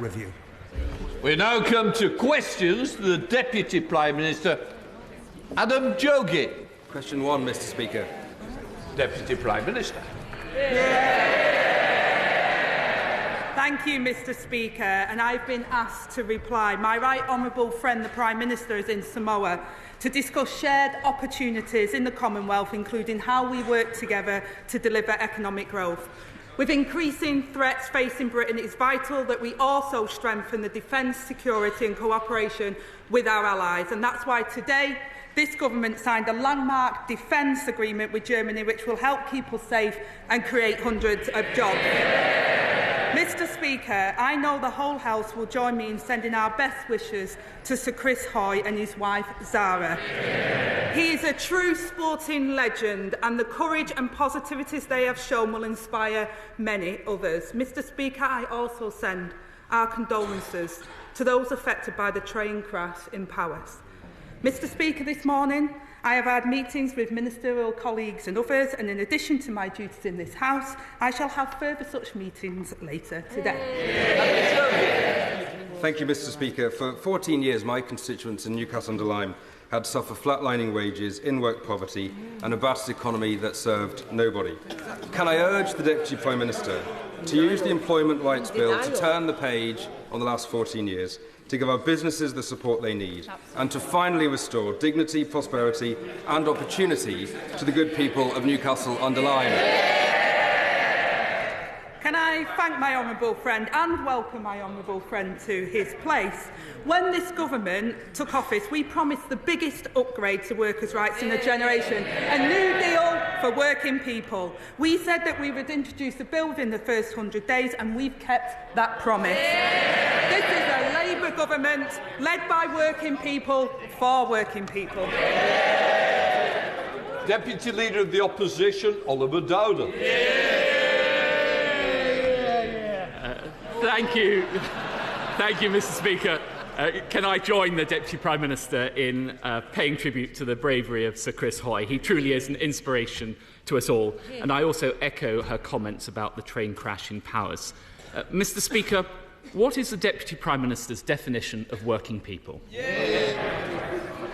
review. We now come to questions to the Deputy Prime Minister, Adam Jogee. Question 1, Mr. Speaker. Deputy Prime Minister. Thank you, Mr. Speaker, and I've been asked to reply. My right honourable friend, the Prime Minister, is in Samoa to discuss shared opportunities in the Commonwealth, including how we work together to deliver economic growth. With increasing threats facing Britain, it is vital that we also strengthen the defence, security and cooperation with our allies. And that's why today this government signed a landmark defence agreement with Germany, which will help keep us safe and create hundreds of jobs. Mr. Speaker, I know the whole House will join me in sending our best wishes to Sir Chris Hoy and his wife Zara. He is a true sporting legend, and the courage and positivities they have shown will inspire many others. Mr. Speaker, I also send our condolences to those affected by the train crash in Powys. Mr. Speaker, this morning I have had meetings with ministerial colleagues and others, and in addition to my duties in this House, I shall have further such meetings later today. Thank you, Mr. Speaker. For 14 years, my constituents in Newcastle-under-Lyme had to suffer flatlining wages, in-work poverty and a battered economy that served nobody. Can I urge the Deputy Prime Minister to use the Employment Rights Bill to turn the page on the last 14 years, to give our businesses the support they need, and to finally restore dignity, prosperity and opportunity to the good people of Newcastle-under-Lyme? Can I thank my honourable friend and welcome my honourable friend to his place? When this government took office, we promised the biggest upgrade to workers' rights in a generation, a new deal for working people. We said that we would introduce a bill within the first 100 days, and we've kept that promise. This is a Labour government led by working people for working people. Deputy Leader of the Opposition, Oliver Dowden. Thank you, Mr. Speaker. Can I join the Deputy Prime Minister in paying tribute to the bravery of Sir Chris Hoy? He truly is an inspiration to us all. And I also echo her comments about the train crash in Powys. Mr. Speaker, what is the Deputy Prime Minister's definition of working people?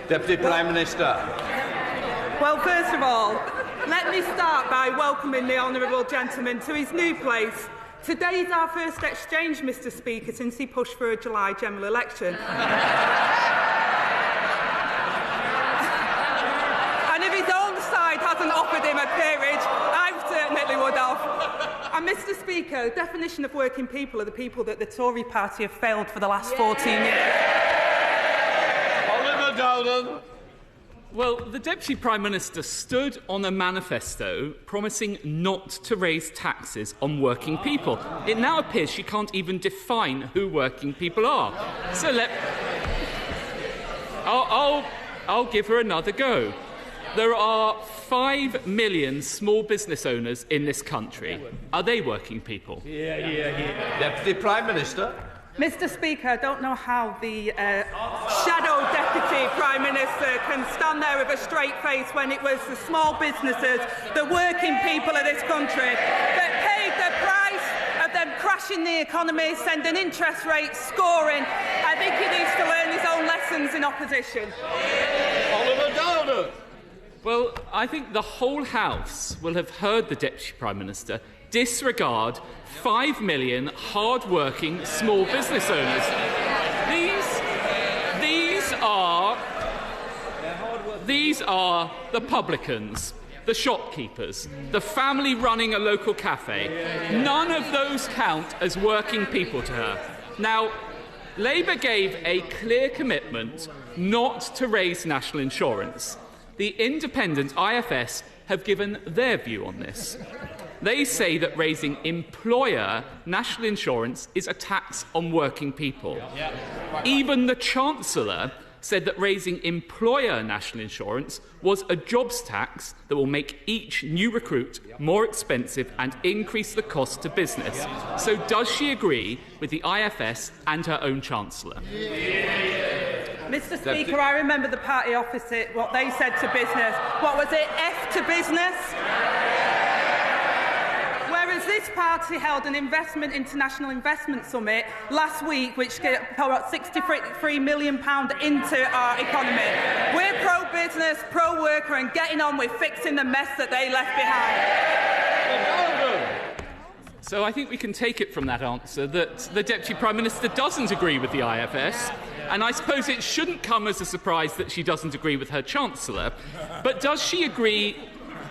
Deputy Prime Minister. Well, first of all, let me start by welcoming the honourable gentleman to his new place. Today is our first exchange, Mr. Speaker, since he pushed for a July general election. And if his own side hasn't offered him a peerage, I certainly would have. And Mr. Speaker, the definition of working people are the people that the Tory party have failed for the last 14 years. Oliver Dowden. Well, the Deputy Prime Minister stood on a manifesto promising not to raise taxes on working people. It now appears she can't even define who working people are. So I'll give her another go. There are 5 million small business owners in this country. Are they working people? Deputy Prime Minister. Mr. Speaker, I don't know how the shadow Deputy Prime Minister can stand there with a straight face when it was the small businesses, the working people of this country that paid the price of them crashing the economy, sending interest rates scoring. I think he needs to learn his own lessons in opposition. Oliver Dowden. Well, I think the whole House will have heard the Deputy Prime Minister disregard 5 million hard-working small business owners. These are the publicans, the shopkeepers, the family running a local cafe. None of those count as working people to her. Now, Labour gave a clear commitment not to raise national insurance. The independent IFS have given their view on this. They say that raising employer national insurance is a tax on working people. Even the Chancellor said that raising employer national insurance was a jobs tax that will make each new recruit more expensive and increase the cost to business. So does she agree with the IFS and her own Chancellor? Mr. Speaker, I remember the party opposite, what they said to business. What was it? F to business? Whereas this party party held an international investment summit last week, which poured £63 million into our economy. We're pro-business, pro-worker, and getting on with fixing the mess that they left behind. So I think we can take it from that answer that the Deputy Prime Minister doesn't agree with the IFS, and I suppose it shouldn't come as a surprise that she doesn't agree with her Chancellor. But does she agree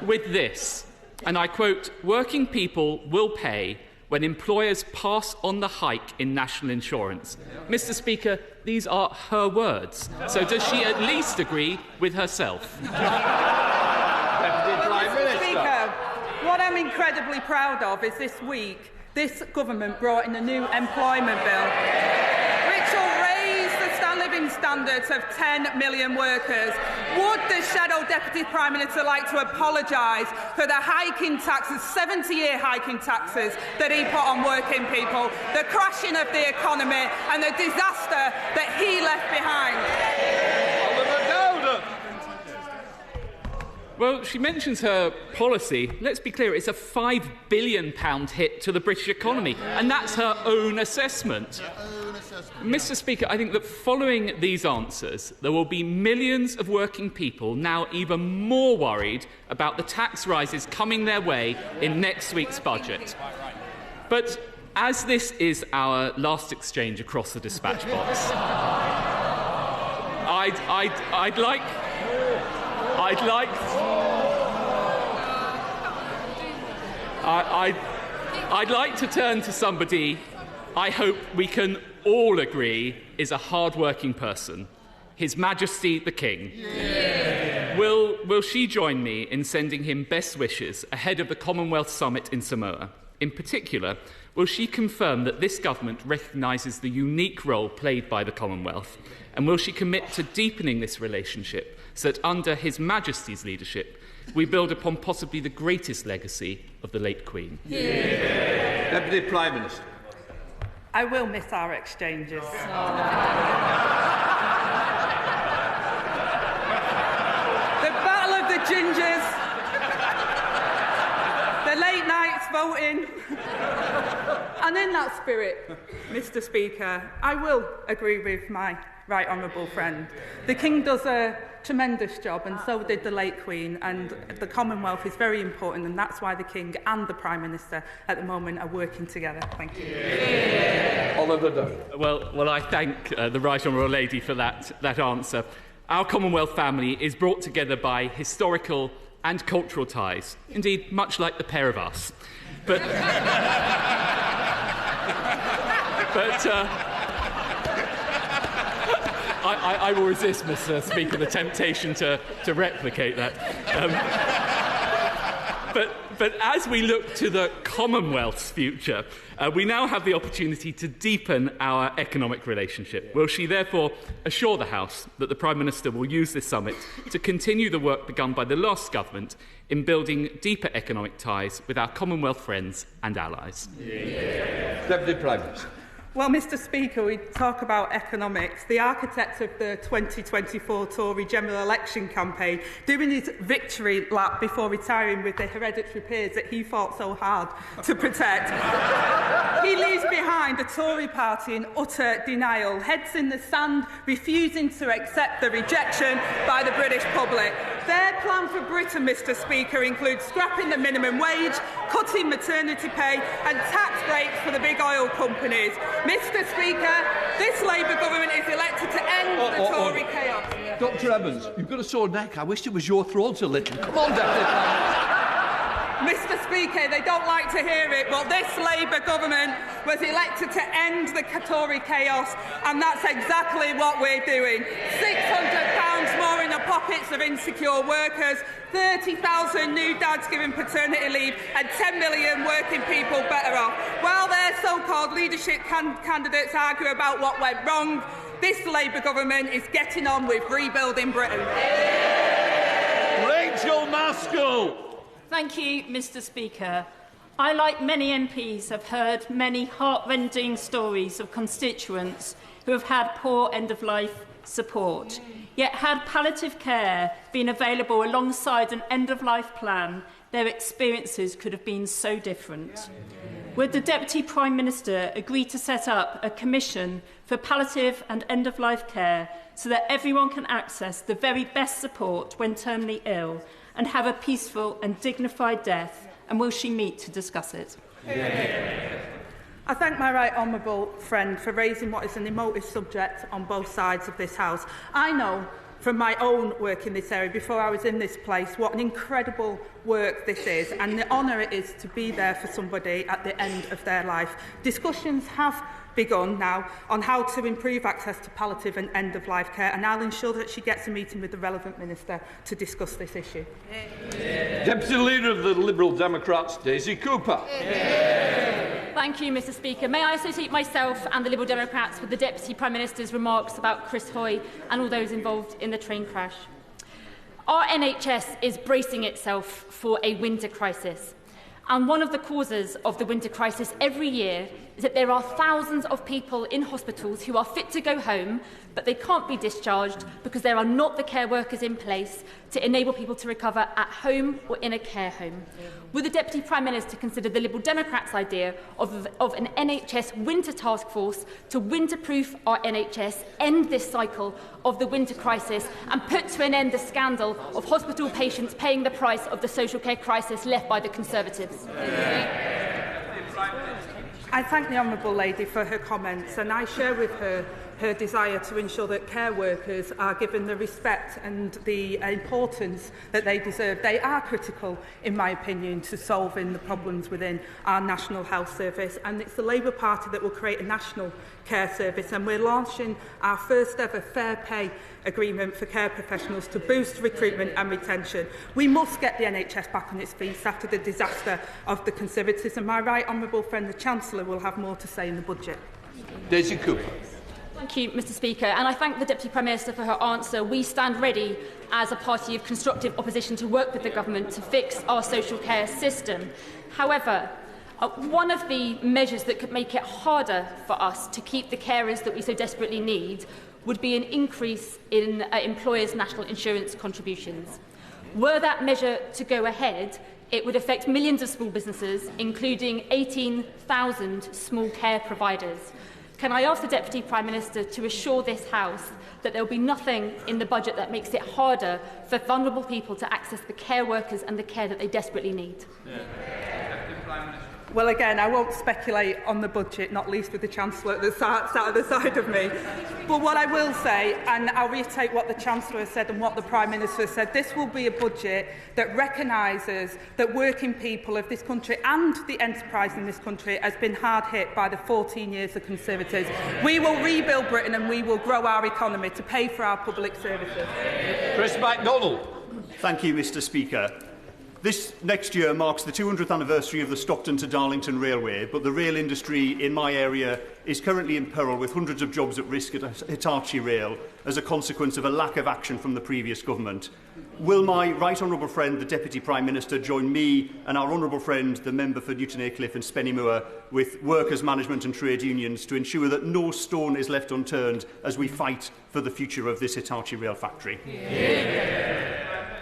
with this? And I quote, "Working people will pay when employers pass on the hike in national insurance." Mr. Speaker, these are her words. So does she at least agree with herself? Mr. Speaker, what I'm incredibly proud of is this week this government brought in a new employment bill, which will raise the living standards of 10 million workers. Would the Shadow Deputy Prime Minister like to apologise for the hiking taxes, 70-year hiking taxes that he put on working people, the crashing of the economy and the disaster that he left behind? Well, she mentions her policy. Let's be clear, it's a £5 billion hit to the British economy, and that's her own assessment. Mr. Speaker, I think that following these answers, there will be millions of working people now even more worried about the tax rises coming their way in next week's budget. But as this is our last exchange across the dispatch box, I'd like to turn to somebody I hope we can all agree is a hard-working person, His Majesty the King. Yeah. Will she join me in sending him best wishes ahead of the Commonwealth Summit in Samoa? In particular, will she confirm that this government recognises the unique role played by the Commonwealth? And will she commit to deepening this relationship so that under His Majesty's leadership we build upon possibly the greatest legacy of the late Queen? Yeah. Deputy Prime Minister. I will miss our exchanges. The battle of the gingers, the late nights voting. And in that spirit, Mr. Speaker, I will agree with my right honourable friend. The King does a tremendous job, and so did the late Queen, and the Commonwealth is very important, and that's why the King and the Prime Minister at the moment are working together. Thank you. Yeah. Oliver Dowden. Well, I thank the right honourable lady for that answer. Our Commonwealth family is brought together by historical and cultural ties, indeed much like the pair of us. But I will resist, Mr. Speaker, the temptation to replicate that. But as we look to the Commonwealth's future, we now have the opportunity to deepen our economic relationship. Will she therefore assure the House that the Prime Minister will use this summit to continue the work begun by the last government in building deeper economic ties with our Commonwealth friends and allies? Yeah. Deputy Prime Minister. Well, Mr. Speaker, we talk about economics. The architect of the 2024 Tory general election campaign, doing his victory lap before retiring with the hereditary peers that he fought so hard to protect. He leaves behind the Tory party in utter denial, heads in the sand, refusing to accept the rejection by the British public. Their plan for Britain, Mr. Speaker, includes scrapping the minimum wage, cutting maternity pay and tax breaks for the big oil companies. Mr. Speaker, this Labour government is elected to end the Tory chaos. Dr Evans, you've got a sore neck. I wish it was your throat a little. Come on, Deputy Prime Minister. Mr. Speaker, they don't like to hear it, but this Labour government was elected to end the Tory chaos, and that's exactly what we're doing. £600 more in the pockets of insecure workers, 30,000 new dads given paternity leave, and 10 million working people better off. While their so-called leadership candidates argue about what went wrong, this Labour government is getting on with rebuilding Britain. Rachel Maskell. Thank you, Mr. Speaker. I, like many MPs, have heard many heartrending stories of constituents who have had poor end-of-life support. Yet, had palliative care been available alongside an end-of-life plan, their experiences could have been so different. Would the Deputy Prime Minister agree to set up a commission for palliative and end-of-life care so that everyone can access the very best support when terminally ill and have a peaceful and dignified death? And will she meet to discuss it? I thank my right honourable friend for raising what is an emotive subject on both sides of this House. I know from my own work in this area before I was in this place what an incredible work this is and the honour it is to be there for somebody at the end of their life. Discussions have begun now on how to improve access to palliative and end-of-life care, and I'll ensure that she gets a meeting with the relevant minister to discuss this issue. Deputy Leader of the Liberal Democrats, Daisy Cooper. Thank you, Mr Speaker. May I associate myself and the Liberal Democrats with the Deputy Prime Minister's remarks about Chris Hoy and all those involved in the train crash. Our NHS is bracing itself for a winter crisis. And one of the causes of the winter crisis every year is that there are thousands of people in hospitals who are fit to go home, but they can't be discharged because there are not the care workers in place to enable people to recover at home or in a care home. Would the Deputy Prime Minister consider the Liberal Democrats' idea of an NHS winter task force to winter-proof our NHS, end this cycle of the winter crisis and put to an end the scandal of hospital patients paying the price of the social care crisis left by the Conservatives? I thank the honourable lady for her comments, and I share with her her desire to ensure that care workers are given the respect and the importance that they deserve. They are critical, in my opinion, to solving the problems within our National Health Service, and it's the Labour Party that will create a national care service, and we're launching our first ever fair pay agreement for care professionals to boost recruitment and retention. We must get the NHS back on its feet after the disaster of the Conservatives, and my right honourable friend the Chancellor will have more to say in the budget. Daisy Cooper. Thank you, Mr Speaker, and I thank the Deputy Prime Minister for her answer. We stand ready as a party of constructive opposition to work with the government to fix our social care system. However, one of the measures that could make it harder for us to keep the carers that we so desperately need would be an increase in employers' national insurance contributions. Were that measure to go ahead, it would affect millions of small businesses, including 18,000 small care providers. Can I ask the Deputy Prime Minister to assure this House that there will be nothing in the budget that makes it harder for vulnerable people to access the care workers and the care that they desperately need? Well, again, I won't speculate on the budget, not least with the Chancellor sat at the side of me. But what I will say, and I'll reiterate what the Chancellor has said and what the Prime Minister has said, this will be a budget that recognises that working people of this country and the enterprise in this country has been hard hit by the 14 years of Conservatives. We will rebuild Britain and we will grow our economy to pay for our public services. Chris MacDonald. Thank you, Mr Speaker. This next year marks the 200th anniversary of the Stockton to Darlington Railway, but the rail industry in my area is currently in peril, with hundreds of jobs at risk at Hitachi Rail as a consequence of a lack of action from the previous government. Will my right honourable friend, the Deputy Prime Minister, join me and our honourable friend, the member for Newton Aycliffe and Spennymoor, with workers, management and trade unions to ensure that no stone is left unturned as we fight for the future of this Hitachi Rail factory?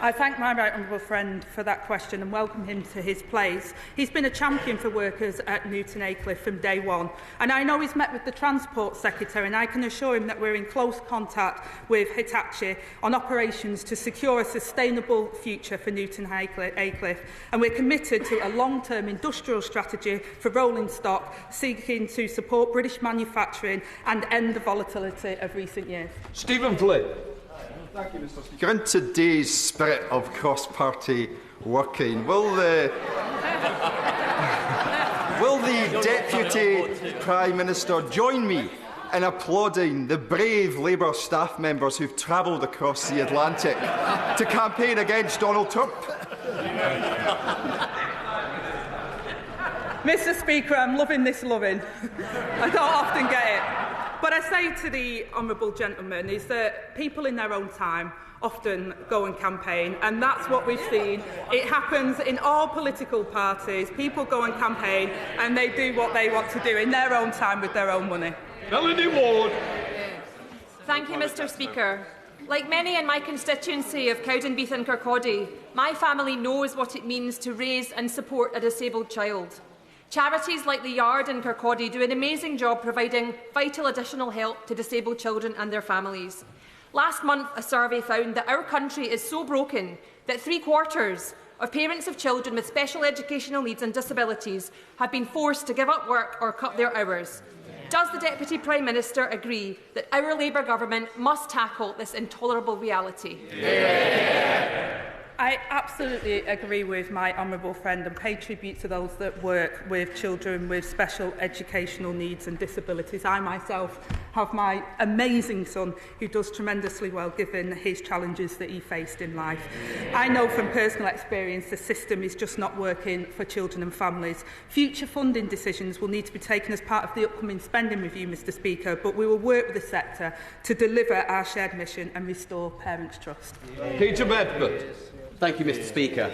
I thank my right honourable friend for that question and welcome him to his place. He's been a champion for workers at Newton Aycliffe from day one, and I know he's met with the Transport Secretary, and I can assure him that we're in close contact with Hitachi on operations to secure a sustainable future for Newton Aycliffe, and we're committed to a long-term industrial strategy for rolling stock, seeking to support British manufacturing and end the volatility of recent years. Stephen Flynn. Thank you, Mr Speaker. In today's spirit of cross-party working, will the Deputy Prime Minister join me in applauding the brave Labour staff members who've travelled across the Atlantic to campaign against Donald Trump? Mr Speaker, I'm loving this loving. I don't often get it. What I say to the honourable gentleman is that people in their own time often go and campaign, and that's what we've seen. It happens in all political parties. People go and campaign and they do what they want to do in their own time with their own money. Melanie Ward. Thank you, Mr Speaker. Like many in my constituency of Cowdenbeath and Kirkcaldy, my family knows what it means to raise and support a disabled child. Charities like The Yard in Kirkcaldy do an amazing job providing vital additional help to disabled children and their families. Last month, a survey found that our country is so broken that 3/4 of parents of children with special educational needs and disabilities have been forced to give up work or cut their hours. Does the Deputy Prime Minister agree that our Labour government must tackle this intolerable reality? I absolutely agree with my honourable friend and pay tribute to those that work with children with special educational needs and disabilities. I myself have my amazing son who does tremendously well given his challenges that he faced in life. I know from personal experience the system is just not working for children and families. Future funding decisions will need to be taken as part of the upcoming spending review, Mr Speaker, but we will work with the sector to deliver our shared mission and restore parents' trust. Peter Bedford. Thank you, Mr Speaker.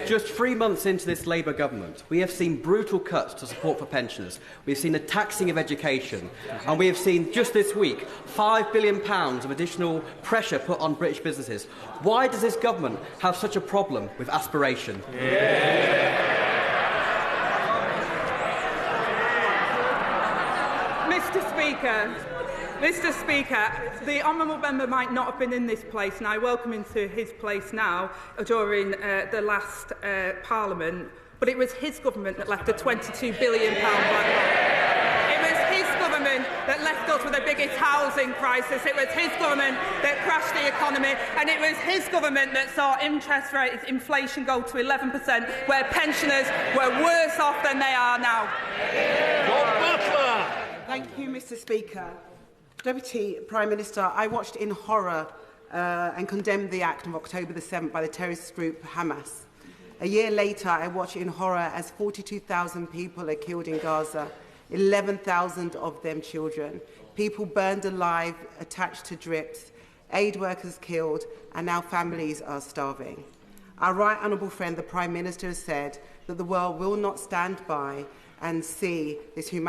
Just 3 months into this Labour government, we have seen brutal cuts to support for pensioners. We have seen a taxing of education. And we have seen, just this week, £5 billion of additional pressure put on British businesses. Why does this government have such a problem with aspiration? Mr Speaker, the honourable member might not have been in this place, and I welcome him to his place now during the last Parliament, but it was his government that left a £22 billion backlog. It was his government that left us with the biggest housing crisis. It was his government that crashed the economy, and it was his government that saw interest rates, inflation go to 11%, where pensioners were worse off than they are now. Thank you, Mr Speaker. Deputy Prime Minister, I watched in horror and condemned the act of October the 7th by the terrorist group Hamas. A year later, I watched in horror as 42,000 people are killed in Gaza, 11,000 of them children, people burned alive, attached to drips, aid workers killed, and now families are starving. Our right honourable friend, the Prime Minister, has said that the world will not stand by and see this the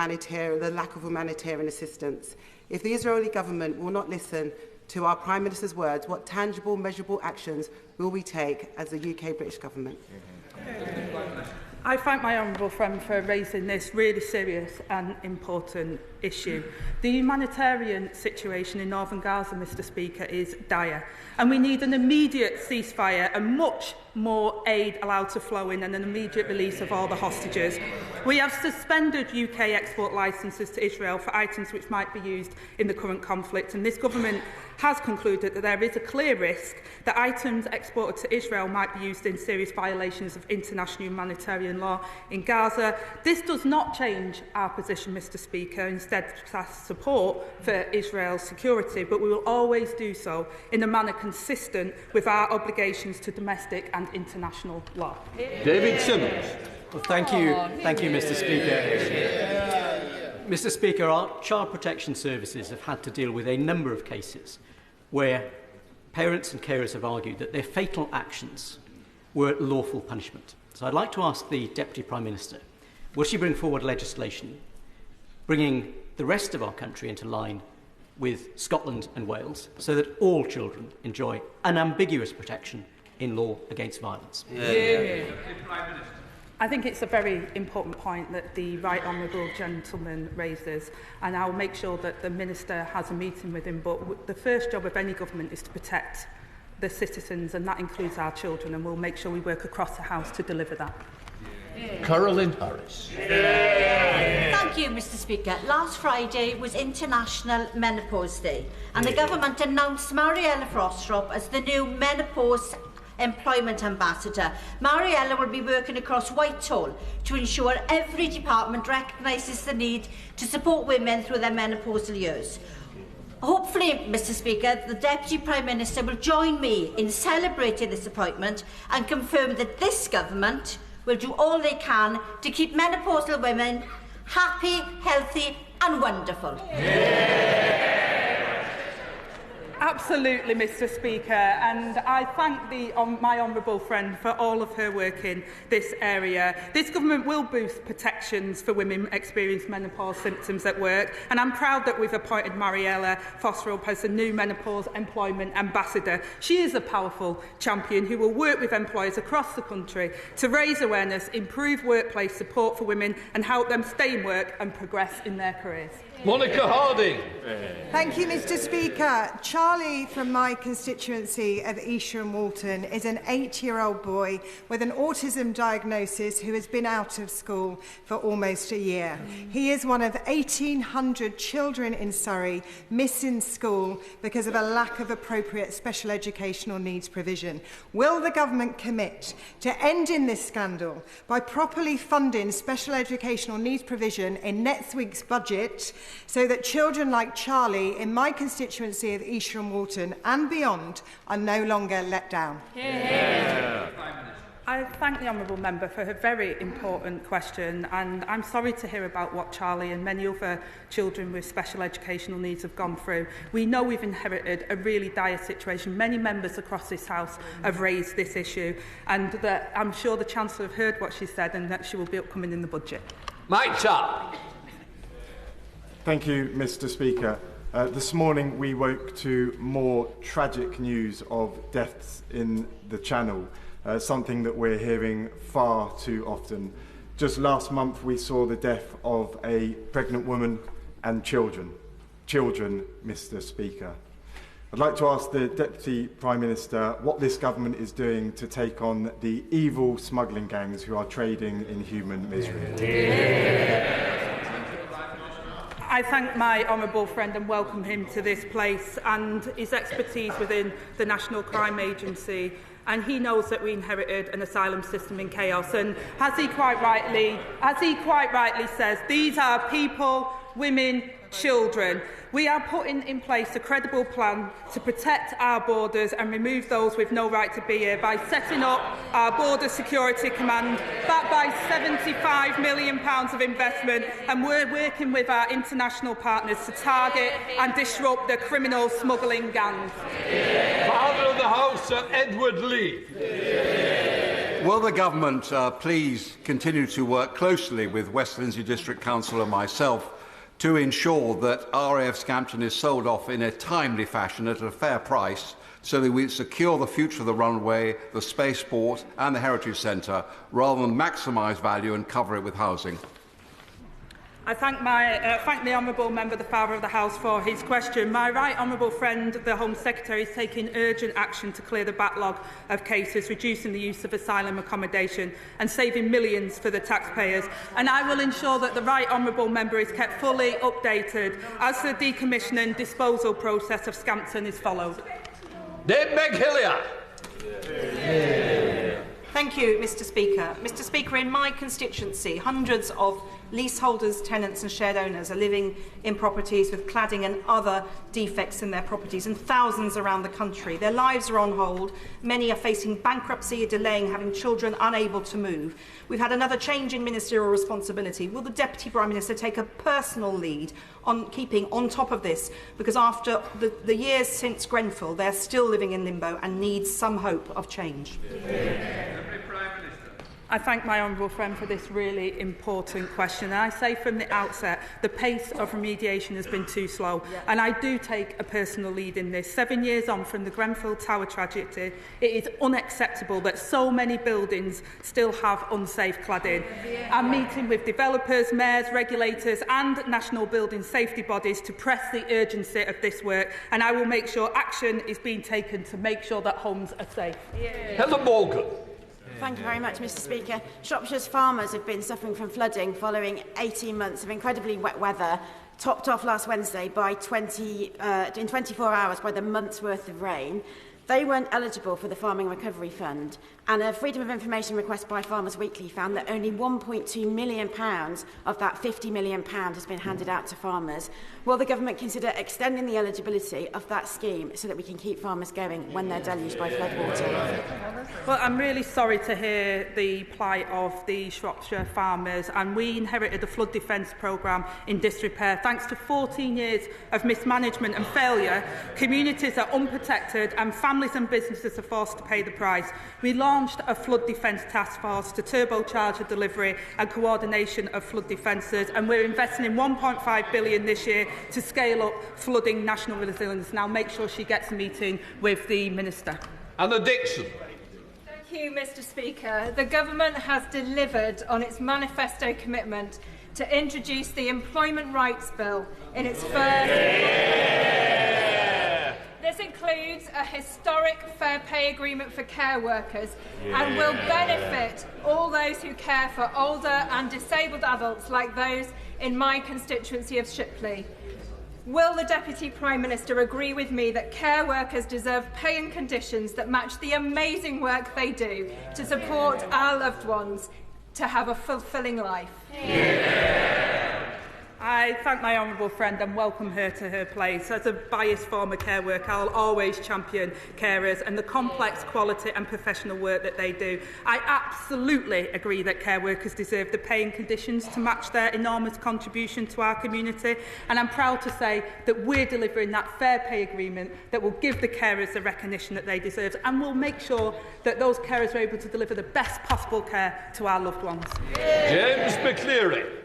lack of humanitarian assistance. If the Israeli government will not listen to our Prime Minister's words, what tangible, measurable actions will we take as the UK-British government? I thank my honourable friend for raising this really serious and important issue. The humanitarian situation in northern Gaza, Mr Speaker, is dire, and we need an immediate ceasefire and much more aid allowed to flow in and an immediate release of all the hostages. We have suspended UK export licences to Israel for items which might be used in the current conflict, and this government has concluded that there is a clear risk that items exported to Israel might be used in serious violations of international humanitarian law in Gaza. This does not change our position, Mr Speaker, instead support for Israel's security, but we will always do so in a manner consistent with our obligations to domestic and international law. David Simmons. Well, thank you, Mr Speaker. Mr Speaker, our child protection services have had to deal with a number of cases where parents and carers have argued that their fatal actions were lawful punishment. So I'd like to ask the Deputy Prime Minister, will she bring forward legislation bringing the rest of our country into line with Scotland and Wales so that all children enjoy unambiguous protection in law against violence? I think it's a very important point that the right honourable gentleman raises, and I'll make sure that the Minister has a meeting with him. But the first job of any government is to protect the citizens, and that includes our children, and we'll make sure we work across the House to deliver that. Caroline Harris. Thank you, Mr Speaker. Last Friday was International Menopause Day, and the government announced Mariella Frostrop as the new Menopause Employment Ambassador. Mariella will be working across Whitehall to ensure every department recognises the need to support women through their menopausal years. Hopefully, Mr Speaker, the Deputy Prime Minister will join me in celebrating this appointment and confirm that this government will do all they can to keep menopausal women happy, healthy and wonderful. Absolutely, Mr Speaker, and I thank my honourable friend for all of her work in this area. This government will boost protections for women experiencing menopause symptoms at work, and I'm proud that we've appointed Mariella Fosterop as the new Menopause Employment Ambassador. She is a powerful champion who will work with employers across the country to raise awareness, improve workplace support for women and help them stay in work and progress in their careers. Monica Harding. Thank you, Mr Speaker. Charlie from my constituency of Esher and Walton is an 8-year-old boy with an autism diagnosis who has been out of school for almost a year. He is one of 1,800 children in Surrey missing school because of a lack of appropriate special educational needs provision. Will the government commit to ending this scandal by properly funding special educational needs provision in next week's budget, so that children like Charlie in my constituency of Esher and Walton and beyond are no longer let down? I thank the honourable member for her very important question, and I'm sorry to hear about what Charlie and many other children with special educational needs have gone through. We know we've inherited a really dire situation. Many members across this House have raised this issue, and that I'm sure the Chancellor have heard what she said and that she will be upcoming in the budget. Mike Tupp. Thank you, Mr Speaker. This morning we woke to more tragic news of deaths in the Channel, something that we're hearing far too often. Just last month we saw the death of a pregnant woman and children. Children, Mr Speaker. I'd like to ask the Deputy Prime Minister what this government is doing to take on the evil smuggling gangs who are trading in human misery. I thank my honourable friend and welcome him to this place and his expertise within the National Crime Agency. And he knows that we inherited an asylum system in chaos. And as he quite rightly says, these are people, women, children. We are putting in place a credible plan to protect our borders and remove those with no right to be here by setting up our Border Security Command, backed by £75 million of investment, and we're working with our international partners to target and disrupt the criminal smuggling gangs. Father of the House, Sir Edward Lee. Will the government please continue to work closely with West Lindsey District Council and myself to ensure that RAF Scampton is sold off in a timely fashion at a fair price, so that we secure the future of the runway, the spaceport and the Heritage Centre, rather than maximise value and cover it with housing? I thank the honourable member, the Father of the House, for his question. My right honourable friend, the Home Secretary, is taking urgent action to clear the backlog of cases, reducing the use of asylum accommodation and saving millions for the taxpayers. And I will ensure that the right honourable member is kept fully updated as the decommissioning disposal process of Scampton is followed. Deb McHillier. Thank you, Mr Speaker. Mr Speaker, in my constituency, hundreds of leaseholders, tenants and shared owners are living in properties with cladding and other defects in their properties, and thousands around the country. Their lives are on hold. Many are facing bankruptcy, delaying having children, unable to move. We've had another change in ministerial responsibility. Will the Deputy Prime Minister take a personal lead on keeping on top of this? Because after the years since Grenfell, they're still living in limbo and need some hope of change. I thank my honourable friend for this really important question. And I say from the outset, the pace of remediation has been too slow. And I do take a personal lead in this. 7 years on from the Grenfell Tower tragedy, it is unacceptable that so many buildings still have unsafe cladding. I'm meeting with developers, mayors, regulators and national building safety bodies to press the urgency of this work. And I will make sure action is being taken to make sure that homes are safe. Helen Morgan. Thank you very much, Mr Speaker. Shropshire's farmers have been suffering from flooding following 18 months of incredibly wet weather, topped off last Wednesday by in 24 hours by the month's worth of rain. They weren't eligible for the Farming Recovery Fund, And a Freedom of Information request by Farmers Weekly found that only £1.2 million of that £50 million has been handed out to farmers. Will the government consider extending the eligibility of that scheme so that we can keep farmers going when they're deluged by floodwater? Well, I'm really sorry to hear the plight of the Shropshire farmers, and we inherited a flood defence programme in disrepair. Thanks to 14 years of mismanagement and failure, communities are unprotected and families and businesses are forced to pay the price. We launched a flood defence task force to turbocharge the delivery and coordination of flood defences, and we're investing in £1.5 billion this year to scale up flooding national resilience. Now make sure she gets a meeting with the Minister. Anna Dixon. Thank you, Mr. Speaker. The government has delivered on its manifesto commitment to introduce the Employment Rights Bill in its first... This includes a historic fair pay agreement for care workers and will benefit all those who care for older and disabled adults like those in my constituency of Shipley. Will the Deputy Prime Minister agree with me that care workers deserve pay and conditions that match the amazing work they do to support our loved ones to have a fulfilling life? I thank my honourable friend and welcome her to her place. As a biased former care worker, I'll always champion carers and the complex quality and professional work that they do. I absolutely agree that care workers deserve the pay and conditions to match their enormous contribution to our community, and I'm proud to say that we're delivering that fair pay agreement that will give the carers the recognition that they deserve and will make sure that those carers are able to deliver the best possible care to our loved ones. James McCleary.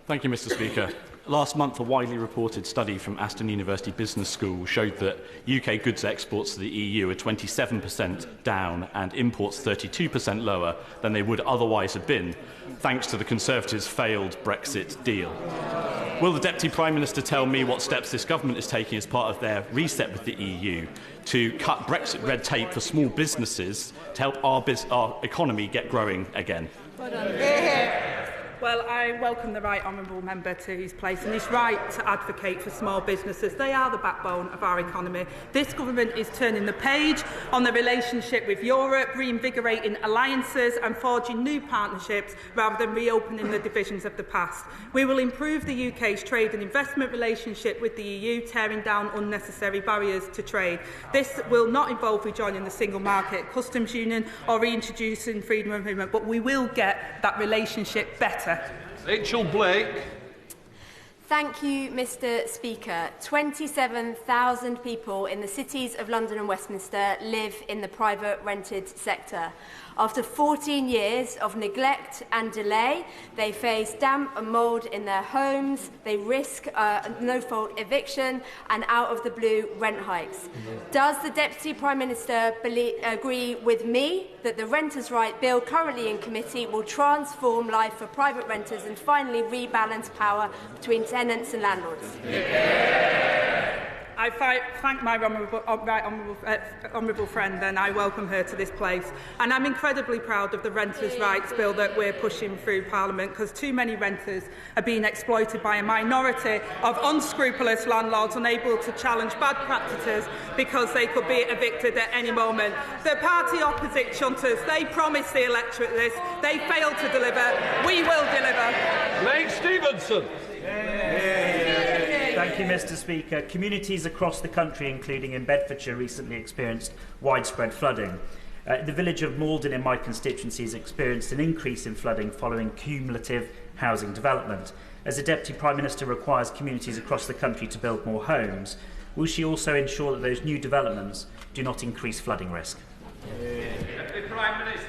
Thank you, Mr. Speaker. Last month, a widely reported study from Aston University Business School showed that UK goods exports to the EU are 27% down and imports 32% lower than they would otherwise have been, thanks to the Conservatives' failed Brexit deal. Will the Deputy Prime Minister tell me what steps this government is taking as part of their reset with the EU to cut Brexit red tape for small businesses to help our economy get growing again? Well, I welcome the right honourable member to his place and his right to advocate for small businesses. They are the backbone of our economy. This government is turning the page on the relationship with Europe, reinvigorating alliances and forging new partnerships rather than reopening the divisions of the past. We will improve the UK's trade and investment relationship with the EU, tearing down unnecessary barriers to trade. This will not involve rejoining the single market, customs union or reintroducing freedom of movement, but we will get that relationship better. Rachel Blake. Thank you, Mr. Speaker. 27,000 people in the cities of London and Westminster live in the private rented sector. After 14 years of neglect and delay, they face damp and mould in their homes, they risk no-fault eviction and out-of-the-blue rent hikes. Does the Deputy Prime Minister agree with me that the Renters' Right Bill currently in committee will transform life for private renters and finally rebalance power between tenants and landlords? I thank my honourable friend and I welcome her to this place. And I'm incredibly proud of the Renters' Rights Bill that we're pushing through Parliament, because too many renters are being exploited by a minority of unscrupulous landlords unable to challenge bad practices because they could be evicted at any moment. The party opposite chunters, they promised the electorate this, they failed to deliver. We will deliver. Blake Stevenson. Thank you, Mr. Speaker. Communities across the country, including in Bedfordshire, recently experienced widespread flooding. The village of Malden in my constituency has experienced an increase in flooding following cumulative housing development. As the Deputy Prime Minister requires communities across the country to build more homes, will she also ensure that those new developments do not increase flooding risk?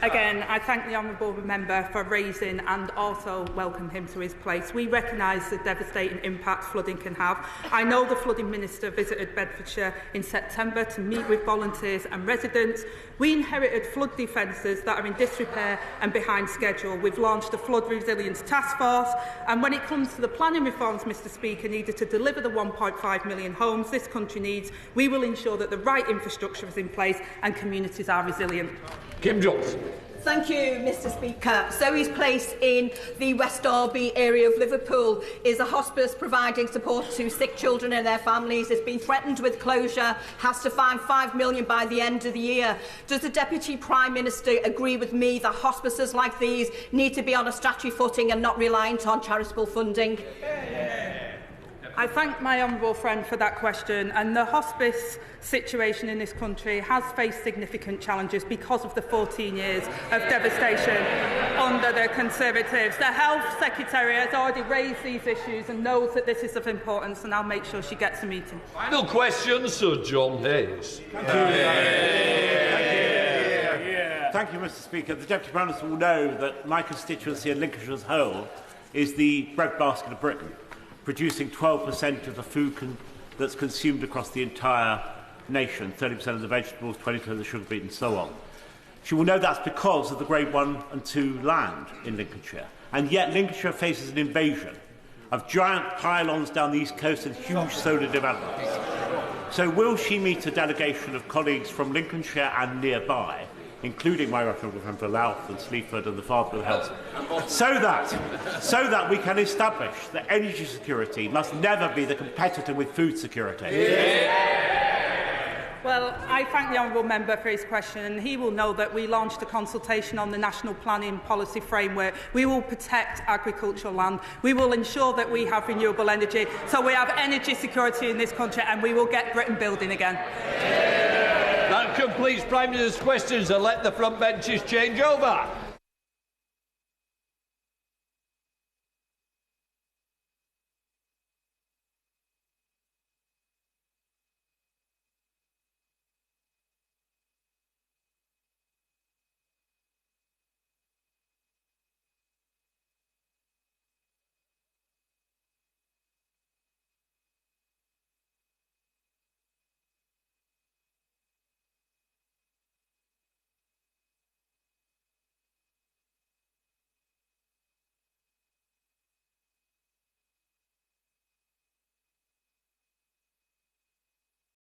Again, I thank the honourable member for raising and also welcome him to his place. We recognise the devastating impact flooding can have. I know the flooding minister visited Bedfordshire in September to meet with volunteers and residents. We inherited flood defences that are in disrepair and behind schedule. We've launched a flood resilience task force, and when it comes to the planning reforms, Mr. Speaker, needed to deliver the 1.5 million homes this country needs, we will ensure that the right infrastructure is in place and communities are resilient. Kim Johnson. Thank you, Mr Speaker. Zoe's Place in the West Derby area of Liverpool is a hospice providing support to sick children and their families. It's been threatened with closure, has to find £5 million by the end of the year. Does the Deputy Prime Minister agree with me that hospices like these need to be on a statutory footing and not reliant on charitable funding? I thank my honourable friend for that question, and the hospice situation in this country has faced significant challenges because of the 14 years of devastation under the Conservatives. The Health Secretary has already raised these issues and knows that this is of importance, and I'll make sure she gets a meeting. Final question, Sir John Hayes. Thank you, Mr Speaker. The Deputy Prime Minister will know that my constituency in Lincolnshire as a whole is the breadbasket of Britain, producing 12% of the food that's consumed across the entire nation, 30% of the vegetables, 20% of the sugar beet and so on. She will know that's because of the Grade 1 and 2 land in Lincolnshire. And yet Lincolnshire faces an invasion of giant pylons down the east coast and huge solar developments. So will she meet a delegation of colleagues from Lincolnshire and nearby, including my honourable friend for Louth and Sleaford and the Father of Health, so that we can establish that energy security must never be the competitor with food security? Well, I thank the honourable member for his question, and he will know that we launched a consultation on the National Planning Policy Framework. We will protect agricultural land. We will ensure that we have renewable energy, so we have energy security in this country, and we will get Britain building again. That completes Prime Minister's questions, and let the front benches change over.